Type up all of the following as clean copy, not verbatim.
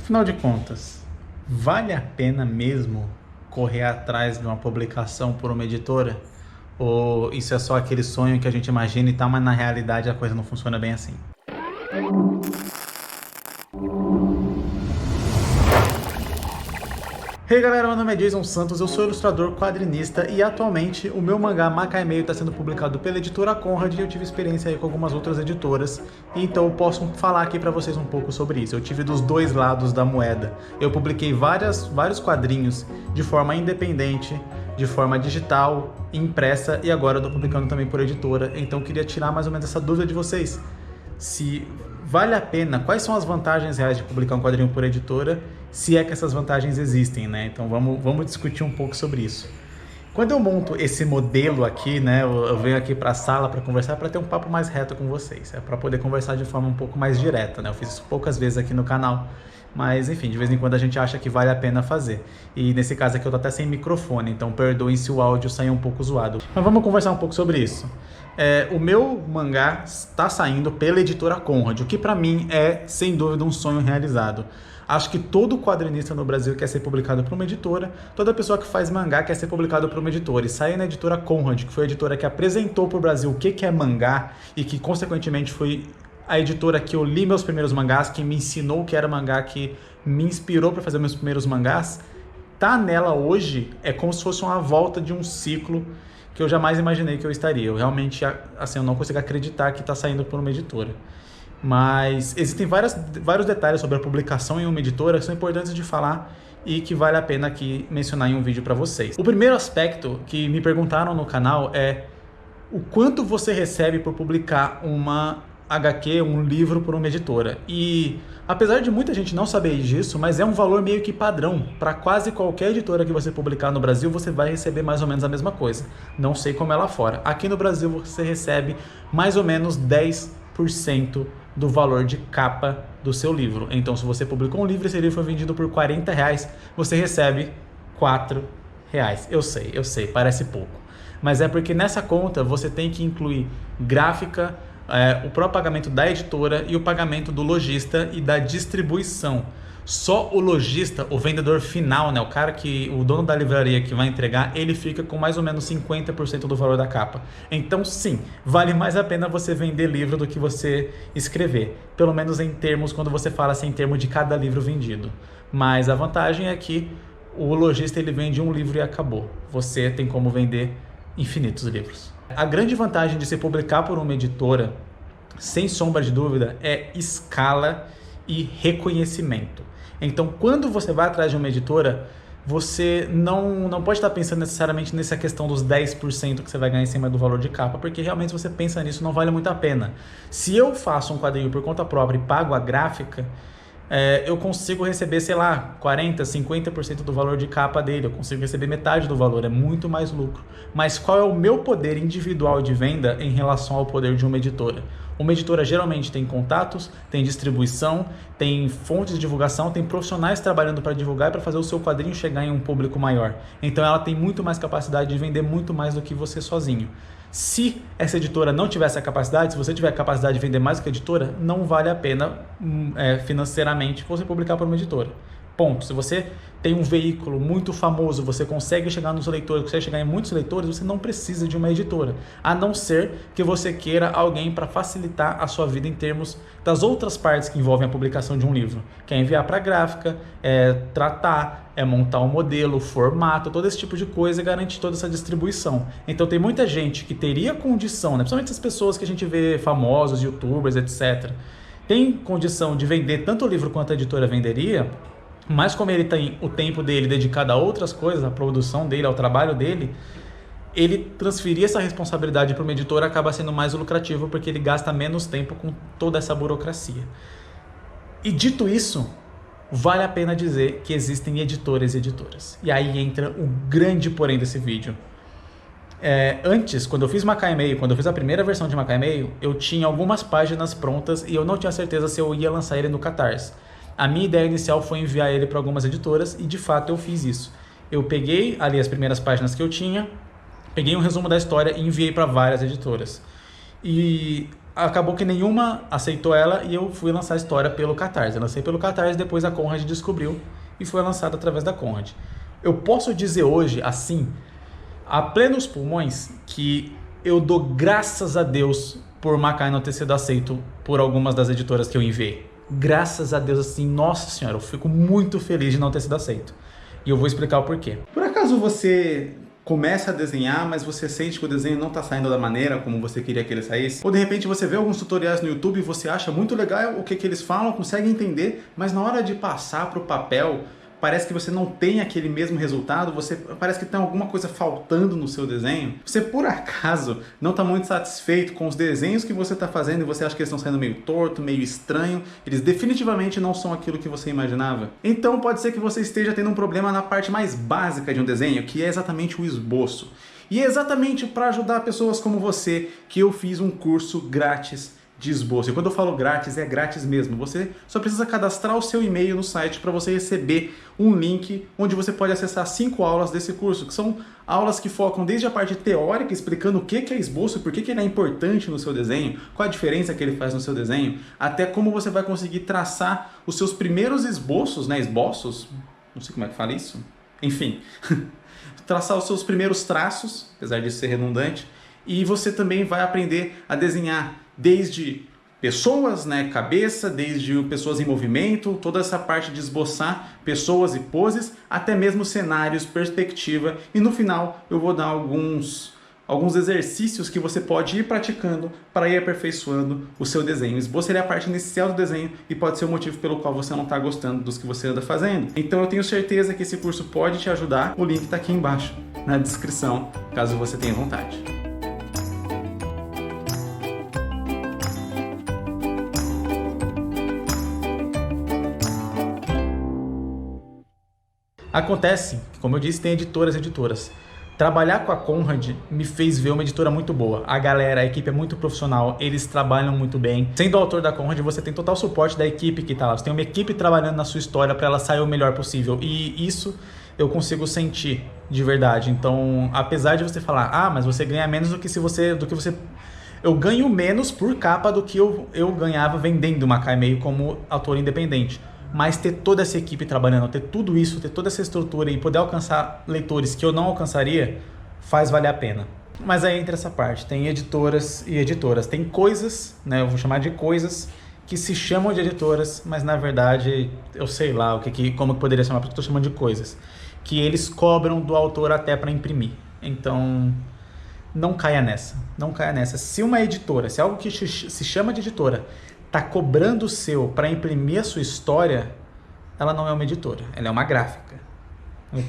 Afinal de contas, vale a pena mesmo correr atrás de uma publicação por uma editora? Ou isso é só aquele sonho que a gente imagina e tal, mas na realidade a coisa não funciona bem assim? Hey galera, meu nome é Jason Santos, eu sou ilustrador, quadrinista e atualmente o meu mangá Macameio está sendo publicado pela editora Conrad e eu tive experiência aí com algumas outras editoras, então eu posso falar aqui para vocês um pouco sobre isso. Eu tive dos dois lados da moeda. Eu publiquei vários quadrinhos de forma independente, de forma digital, impressa e agora eu estou publicando também por editora, então eu queria tirar mais ou menos essa dúvida de vocês. Se vale a pena, quais são as vantagens reais de publicar um quadrinho por editora, se é que essas vantagens existem, né? Então vamos discutir um pouco sobre isso. Quando eu monto esse modelo aqui, né, eu venho aqui para a sala para conversar, para ter um papo mais reto com vocês, para poder conversar de forma um pouco mais direta, né? Eu fiz isso poucas vezes aqui no canal, mas enfim, de vez em quando a gente acha que vale a pena fazer. E nesse caso aqui eu tô até sem microfone, então perdoem se o áudio sair um pouco zoado. Mas vamos conversar um pouco sobre isso. O meu mangá está saindo pela editora Conrad, o que para mim é, sem dúvida, um sonho realizado. Acho que todo quadrinista no Brasil quer ser publicado por uma editora, toda pessoa que faz mangá quer ser publicado por uma editora. E sair na editora Conrad, que foi a editora que apresentou para o Brasil o que é mangá e que, consequentemente, foi a editora que eu li meus primeiros mangás, que me ensinou o que era mangá, que me inspirou para fazer meus primeiros mangás, tá nela hoje é como se fosse uma volta de um ciclo que eu jamais imaginei que eu estaria. Eu realmente, assim, eu não consigo acreditar que está saindo por uma editora. Mas existem vários detalhes sobre a publicação em uma editora que são importantes de falar e que vale a pena aqui mencionar em um vídeo para vocês. O primeiro aspecto que me perguntaram no canal é o quanto você recebe por publicar uma HQ, um livro por uma editora. E apesar de muita gente não saber disso, mas é um valor meio que padrão. Para quase qualquer editora que você publicar no Brasil, você vai receber mais ou menos a mesma coisa. Não sei como é lá fora. Aqui no Brasil você recebe mais ou menos 10% do valor de capa do seu livro. Então, se você publicou um livro e esse livro foi vendido por R$40, você recebe R$4. Eu sei, parece pouco. Mas é porque nessa conta você tem que incluir gráfica, o próprio pagamento da editora e o pagamento do lojista e da distribuição. Só o lojista, o vendedor final, né, o dono da livraria que vai entregar, ele fica com mais ou menos 50% do valor da capa. Então sim, vale mais a pena você vender livro do que você escrever. Pelo menos em termos, quando você fala assim, em termos de cada livro vendido. Mas a vantagem é que o lojista ele vende um livro e acabou. Você tem como vender infinitos livros. A grande vantagem de se publicar por uma editora, sem sombra de dúvida, é escala e reconhecimento. Então, quando você vai atrás de uma editora, você não pode estar pensando necessariamente nessa questão dos 10% que você vai ganhar em cima do valor de capa, porque realmente se você pensa nisso, não vale muito a pena. Se eu faço um quadrinho por conta própria e pago a gráfica, eu consigo receber, sei lá, 40%, 50% do valor de capa dele, eu consigo receber metade do valor, é muito mais lucro. Mas qual é o meu poder individual de venda em relação ao poder de uma editora? Uma editora geralmente tem contatos, tem distribuição, tem fontes de divulgação, tem profissionais trabalhando para divulgar e para fazer o seu quadrinho chegar em um público maior. Então ela tem muito mais capacidade de vender muito mais do que você sozinho. Se essa editora não tiver essa capacidade, se você tiver a capacidade de vender mais do que a editora, não vale a pena financeiramente você publicar por uma editora. Ponto. Se você tem um veículo muito famoso, você consegue chegar nos leitores, consegue chegar em muitos leitores, você não precisa de uma editora. A não ser que você queira alguém para facilitar a sua vida em termos das outras partes que envolvem a publicação de um livro. Que é enviar para a gráfica, tratar, montar um modelo, formato, todo esse tipo de coisa e garantir toda essa distribuição. Então tem muita gente que teria condição, né? Principalmente as pessoas que a gente vê famosos, youtubers, etc. Tem condição de vender tanto o livro quanto a editora venderia, mas como ele tem o tempo dele dedicado a outras coisas, à produção dele, ao trabalho dele, ele transferir essa responsabilidade para uma editora acaba sendo mais lucrativo porque ele gasta menos tempo com toda essa burocracia. E dito isso, vale a pena dizer que existem editores e editoras. E aí entra o grande porém desse vídeo. Antes, quando eu fiz Macameio, quando eu fiz a primeira versão de Macameio, eu tinha algumas páginas prontas e eu não tinha certeza se eu ia lançar ele no Catarse. A minha ideia inicial foi enviar ele para algumas editoras e de fato eu fiz isso. Eu peguei ali as primeiras páginas que eu tinha, peguei um resumo da história e enviei para várias editoras. E acabou que nenhuma aceitou ela e eu fui lançar a história pelo Catarse. Eu lancei pelo Catarse, depois a Conrad descobriu e foi lançado através da Conrad. Eu posso dizer hoje, assim, a plenos pulmões, que eu dou graças a Deus por Makai não ter sido aceito por algumas das editoras que eu enviei. Graças a Deus, assim, nossa senhora, eu fico muito feliz de não ter sido aceito. E eu vou explicar o porquê. Por acaso você começa a desenhar, mas você sente que o desenho não está saindo da maneira como você queria que ele saísse? Ou de repente você vê alguns tutoriais no YouTube e você acha muito legal o que eles falam, consegue entender, mas na hora de passar para o papel, parece que você não tem aquele mesmo resultado, parece que tem alguma coisa faltando no seu desenho. Você por acaso não está muito satisfeito com os desenhos que você está fazendo e você acha que eles estão saindo meio torto, meio estranho, eles definitivamente não são aquilo que você imaginava? Então pode ser que você esteja tendo um problema na parte mais básica de um desenho, que é exatamente o esboço. E é exatamente para ajudar pessoas como você que eu fiz um curso grátis de esboço. E quando eu falo grátis, é grátis mesmo. Você só precisa cadastrar o seu e-mail no site para você receber um link onde você pode acessar 5 aulas desse curso, que são aulas que focam desde a parte teórica, explicando o que é esboço, por que ele é importante no seu desenho, qual a diferença que ele faz no seu desenho, até como você vai conseguir traçar os seus primeiros esboços, né? Esboços? Não sei como é que fala isso. Enfim, traçar os seus primeiros traços, apesar disso ser redundante, e você também vai aprender a desenhar desde pessoas, né, cabeça, desde pessoas em movimento, toda essa parte de esboçar pessoas e poses, até mesmo cenários, perspectiva, e no final eu vou dar alguns exercícios que você pode ir praticando para ir aperfeiçoando o seu desenho. O esboço é a parte inicial do desenho e pode ser o motivo pelo qual você não está gostando dos que você anda fazendo. Então eu tenho certeza que esse curso pode te ajudar. O link está aqui embaixo na descrição, caso você tenha vontade. Acontece, como eu disse, tem editoras e editoras. Trabalhar com a Conrad me fez ver uma editora muito boa. A galera, a equipe é muito profissional, eles trabalham muito bem. Sendo autor da Conrad, você tem total suporte da equipe que está lá. Você tem uma equipe trabalhando na sua história para ela sair o melhor possível. E isso eu consigo sentir de verdade. Então, apesar de você falar, mas você ganha menos do que você... Eu ganho menos por capa do que eu ganhava vendendo Makai Meio como autor independente. Mas ter toda essa equipe trabalhando, ter tudo isso, ter toda essa estrutura e poder alcançar leitores que eu não alcançaria, faz valer a pena. Mas aí entra essa parte, tem editoras e editoras. Tem coisas, né, eu vou chamar de coisas, que se chamam de editoras, mas na verdade, eu sei lá como que poderia chamar, porque eu estou chamando de coisas. Que eles cobram do autor até para imprimir. Então, não caia nessa, não caia nessa. Se uma editora, se algo que se chama de editora, está cobrando o seu para imprimir a sua história, ela não é uma editora, ela é uma gráfica.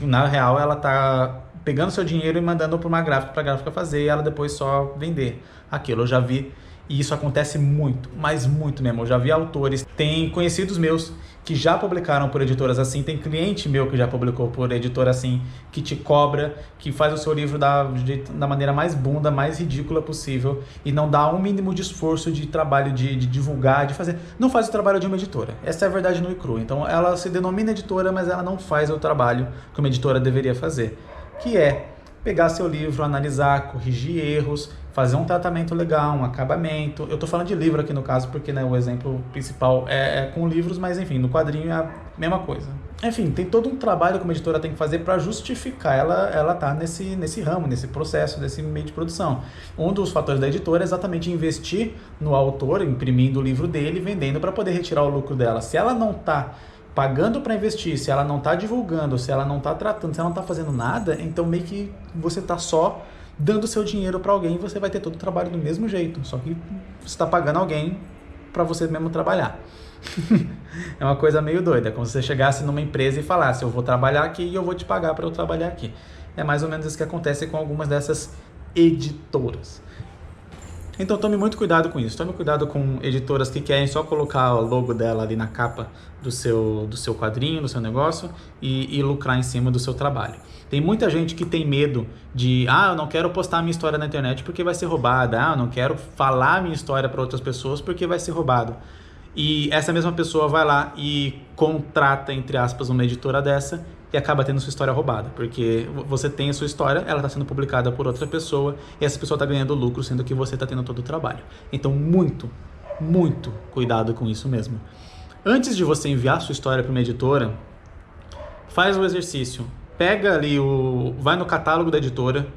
Na real, ela está pegando seu dinheiro e mandando para uma gráfica, para a gráfica fazer e ela depois só vender aquilo. Eu já vi, e isso acontece muito, mas muito mesmo. Eu já vi autores, tem conhecidos meus que já publicaram por editoras assim, tem cliente meu que já publicou por editora assim, que te cobra, que faz o seu livro da maneira mais bunda, mais ridícula possível e não dá um mínimo de esforço, de trabalho, de divulgar, de fazer. Não faz o trabalho de uma editora. Essa é a verdade nua e crua. Então ela se denomina editora, mas ela não faz o trabalho que uma editora deveria fazer, que é pegar seu livro, analisar, corrigir erros, fazer um tratamento legal, um acabamento. Eu estou falando de livro aqui no caso, porque né, o exemplo principal é com livros, mas enfim, no quadrinho é a mesma coisa. Enfim, tem todo um trabalho que uma editora tem que fazer para justificar ela tá nesse ramo, nesse processo, nesse meio de produção. Um dos fatores da editora é exatamente investir no autor, imprimindo o livro dele, vendendo para poder retirar o lucro dela. Se ela não está pagando para investir, se ela não está divulgando, se ela não está tratando, se ela não está fazendo nada, então meio que você está só dando seu dinheiro para alguém e você vai ter todo o trabalho do mesmo jeito, só que você está pagando alguém para você mesmo trabalhar. É uma coisa meio doida, como se você chegasse numa empresa e falasse, eu vou trabalhar aqui e eu vou te pagar para eu trabalhar aqui. É mais ou menos isso que acontece com algumas dessas editoras. Então tome muito cuidado com isso, tome cuidado com editoras que querem só colocar o logo dela ali na capa do seu quadrinho, do seu negócio e lucrar em cima do seu trabalho. Tem muita gente que tem medo de, eu não quero postar a minha história na internet porque vai ser roubada, eu não quero falar a minha história para outras pessoas porque vai ser roubado. e essa mesma pessoa vai lá e contrata, entre aspas, uma editora dessa e acaba tendo sua história roubada, porque você tem a sua história, ela está sendo publicada por outra pessoa e essa pessoa está ganhando lucro, sendo que você está tendo todo o trabalho. Então, muito cuidado com isso mesmo. Antes de você enviar sua história para uma editora, faz o exercício. Pega ali vai no catálogo da editora,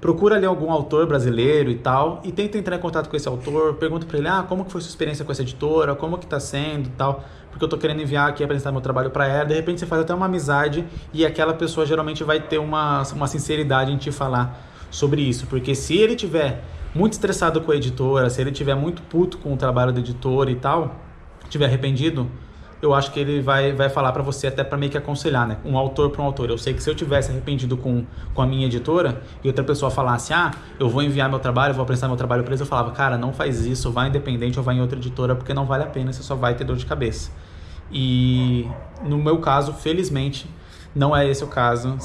procura ali algum autor brasileiro e tal, e tenta entrar em contato com esse autor, pergunta para ele, como que foi sua experiência com essa editora, como que tá sendo e tal, porque eu tô querendo enviar aqui, apresentar meu trabalho para ela. De repente você faz até uma amizade e aquela pessoa geralmente vai ter uma sinceridade em te falar sobre isso, porque se ele tiver muito estressado com a editora, se ele tiver muito puto com o trabalho da editora e tal, tiver arrependido, eu acho que ele vai falar pra você, até pra meio que aconselhar, né? Um autor pra um autor. Eu sei que se eu tivesse arrependido com a minha editora e outra pessoa falasse, eu vou enviar meu trabalho, vou apresentar meu trabalho pra eles, eu falava, cara, não faz isso, vai independente ou vai em outra editora, porque não vale a pena, você só vai ter dor de cabeça. E no meu caso, felizmente, não é esse o caso.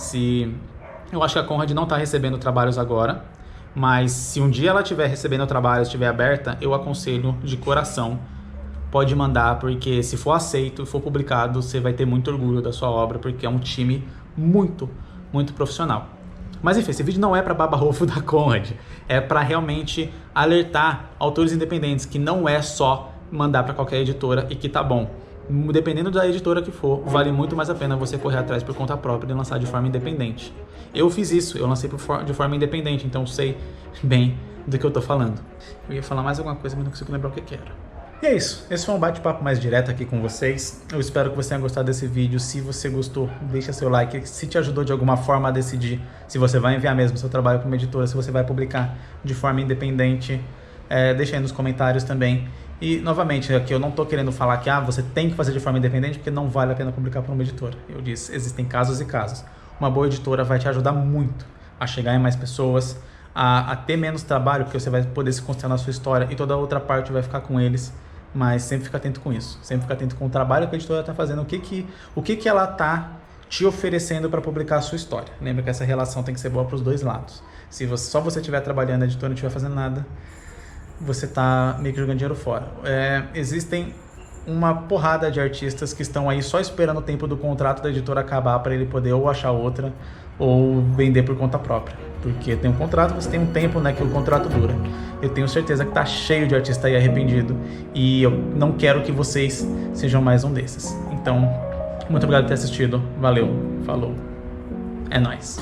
Eu acho que a Conrad não tá recebendo trabalhos agora, mas se um dia ela estiver recebendo trabalhos, estiver aberta, eu aconselho de coração, pode mandar, porque se for aceito, for publicado, você vai ter muito orgulho da sua obra, porque é um time muito profissional. Mas enfim, esse vídeo não é para baba-ovo da Conrad, é para realmente alertar autores independentes que não é só mandar para qualquer editora e que tá bom. Dependendo da editora que for, vale muito mais a pena você correr atrás por conta própria e lançar de forma independente. Eu fiz isso, eu lancei de forma independente, então sei bem do que eu tô falando. Eu ia falar mais alguma coisa, mas não consigo lembrar o que era. E é isso, esse foi um bate-papo mais direto aqui com vocês. Eu espero que você tenha gostado desse vídeo. Se você gostou, deixa seu like. Se te ajudou de alguma forma a decidir se você vai enviar mesmo seu trabalho para uma editora, se você vai publicar de forma independente, deixa aí nos comentários também. E, novamente, aqui eu não estou querendo falar que você tem que fazer de forma independente, porque não vale a pena publicar para uma editora. Eu disse, existem casos e casos. Uma boa editora vai te ajudar muito a chegar em mais pessoas, a ter menos trabalho, porque você vai poder se concentrar na sua história e toda a outra parte vai ficar com eles. Mas sempre fica atento com isso, sempre fica atento com o trabalho que a editora está fazendo, o que ela está te oferecendo para publicar a sua história. Lembra que essa relação tem que ser boa para os dois lados. Se só você estiver trabalhando e a editora não estiver fazendo nada, você está meio que jogando dinheiro fora. Existem uma porrada de artistas que estão aí só esperando o tempo do contrato da editora acabar para ele poder ou achar outra ou vender por conta própria. Porque tem um contrato, você tem um tempo, né, que o contrato dura. Eu tenho certeza que tá cheio de artista aí arrependido e eu não quero que vocês sejam mais um desses. Então, muito obrigado por ter assistido. Valeu, falou, é nóis.